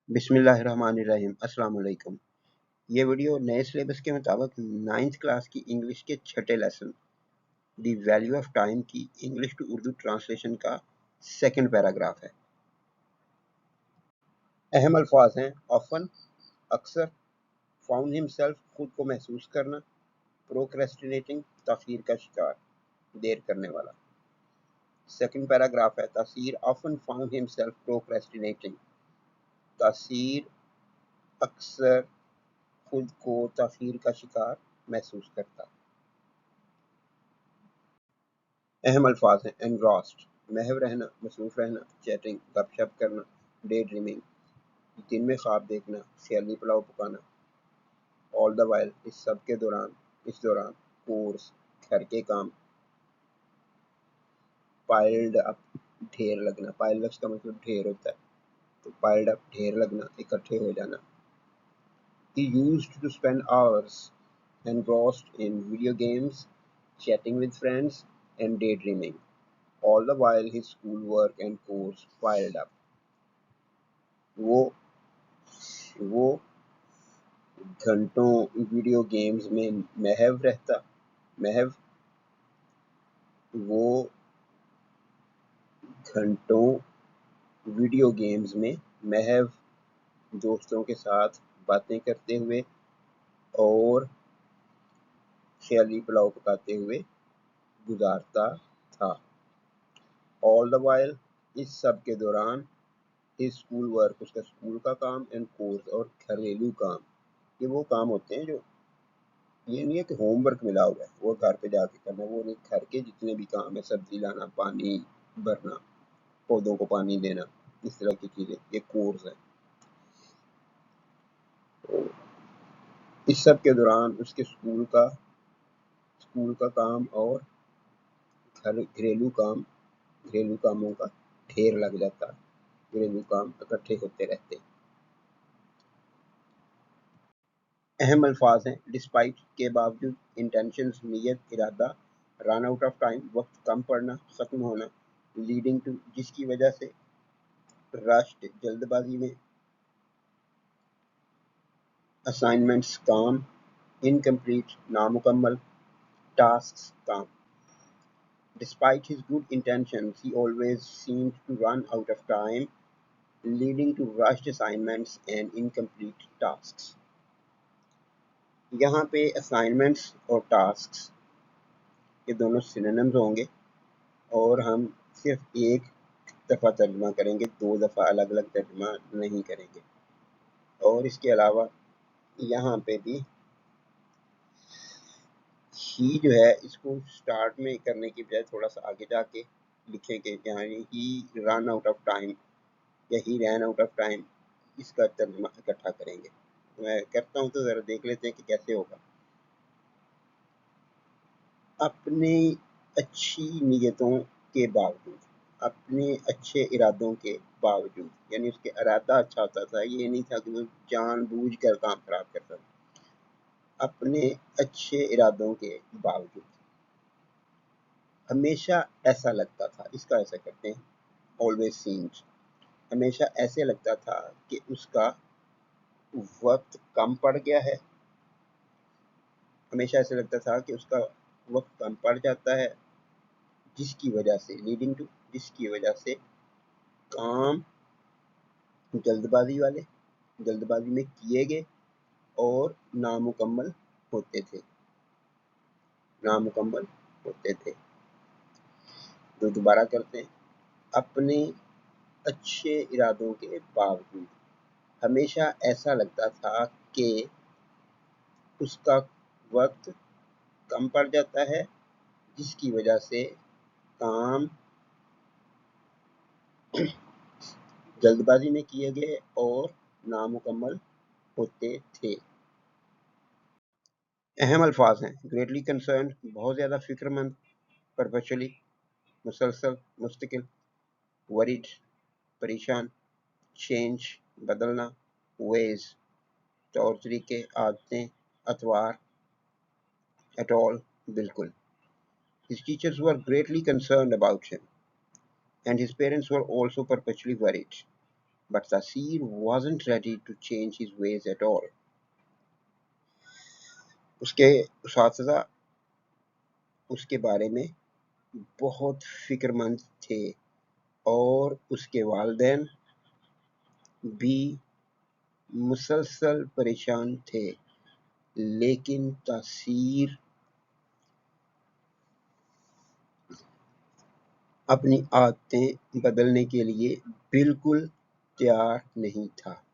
बिस्मिल्लाहिर्रहमानिर्रहीम। अस्सलाम वालेकुम। ये वीडियो नए सिलेबस के मुताबिक 9th क्लास की इंग्लिश के छठे lesson the value of time की इंग्लिश टू उर्दू ट्रांसलेशन का सेकंड पैराग्राफ है। अहम अल्फाज हैं ऑफन, अक्सर, फाउंड हिमसेल्फ, खुद को महसूस करना, प्रोक्रेस्टिनेटिंग, ताखीर का शिकार, देर करने वाला। सेकंड पैराग्राफ है तासीर ऑफन फाउंड हिमसेल्फ प्रोक्रेस्टिनेटिंग। तासीर अक्सर खुद को ताखीर का शिकार महसूस करता। अहम अल्फाज हैं एनग्रॉस्ड, महव रहना, मसरूफ रहना, चैटिंग, गपशप करना, डे ड्रीमिंग, दिन में ख्वाब देखना, ख्याली पुलाव पकाना, ऑल द वाइल, इस सब के दौरान, इस दौरान, कोर्स, घर के काम, पाइल्ड अप, ढेर लगना, पाइल अप का मतलब ढेर होता है, तो पाइल्ड अप ढेर लगना, इकट्ठे हो जाना। He used to spend hours engrossed in video games, chatting with friends, and daydreaming. All the while his schoolwork and course piled up. वो घंटों वीडियो गेम्स में महव रहता। वो घंटों वीडियो गेम्स में महव दोस्तों के साथ बातें करते हुए और ख्याली पुलाव पकाते हुए गुजारता था। ऑल द वाइल, इस सब के दौरान, हिज स्कूल वर्क, उसका स्कूल का काम, एंड कोर्स, और घरेलू काम। ये वो काम होते हैं जो, ये नहीं है कि होमवर्क मिला हुआ है वो घर पे जाके करना, वो नहीं, घर के जितने भी काम है, सब्जी लाना, पानी भरना, पौधों को पानी देना, इस तरह की चीजें, ये कोर्स है। तो इस सब के दौरान उसके स्कूल का काम और घरेलू कामों का ढेर लग जाता, घरेलू काम इकट्ठे होते रहते। अहम अल्फाज हैं डिस्पाइट, के बावजूद, इंटेंशंस, नीयत, इरादा, रन आउट ऑफ टाइम, वक्त कम पड़ना, खत्म होना, लीडिंग टू, जिसकी वजह से, रश्ड, जल्दबाजी में, असाइनमेंट्स, काम, इनकम्प्लीट, नामुकम्मल, टास्क्स, काम। Despite his good intentions, he always seemed to run out of time, leading to rushed assignments and incomplete tasks. यहाँ पे असाइनमेंट्स और टास्क्स ये दोनों सिनोनिम्स होंगे और हम सिर्फ एक दफ़ा तर्जुमा करेंगे, दो दफ़ा अलग अलग तर्जुमा नहीं करेंगे। और इसके अलावा यहाँ पे भी ही जो है, इसको स्टार्ट में करने की बजाय थोड़ा सा आगे जाके लिखेंगे, यानी ही रन आउट ऑफ टाइम या ही रैन आउट ऑफ टाइम, इसका तर्जुमा इकट्ठा करेंगे। मैं करता हूँ तो ज़रा देख लेते हैं कि कैसे होगा। अपनी अच्छी नीयतों के बावजूद, अपने अच्छे इरादों के बावजूद, यानी उसके इरादा अच्छा होता था, ये नहीं था कि वो जानबूझकर काम खराब करता था। अपने अच्छे इरादों के बावजूद हमेशा ऐसा लगता था, इसका ऐसा करते हैं, ऑलवेज सीम्ड, हमेशा ऐसे लगता था कि उसका वक्त कम पड़ गया है, हमेशा ऐसे लगता था कि उसका वक्त कम पड़ जाता है, जिसकी वजह से, लीडिंग टू, जिसकी वजह से काम जल्दबाजी में किए गए और नामुकम्मल होते थे। तो दोबारा करते हैं। अपने अच्छे इरादों के बावजूद हमेशा ऐसा लगता था कि उसका वक्त कम पड़ जाता है, जिसकी वजह से काम जल्दबाजी में किए गए और नामुकम्मल होते थे। अहम अल्फाज हैं ग्रेटली कंसर्न, बहुत ज़्यादा फिक्रमंद, परपेचुअली, मुसलसल, मुस्तकिल, वरीड, परेशान, चेंज, बदलना, वेज, तौर तरीके, आदतें, अतवार, एट ऑल, बिल्कुल। His teachers were greatly concerned about him, and his parents were also perpetually worried. but Taseer wasn't ready to change his ways at all. उसके उस्ताद उसके बारे में बहुत फिक्रमंद थे और उसके वालिदैन भी मुसलसल परेशान थे, लेकिन तासीर अपनी आदतें बदलने के लिए बिल्कुल तैयार नहीं था।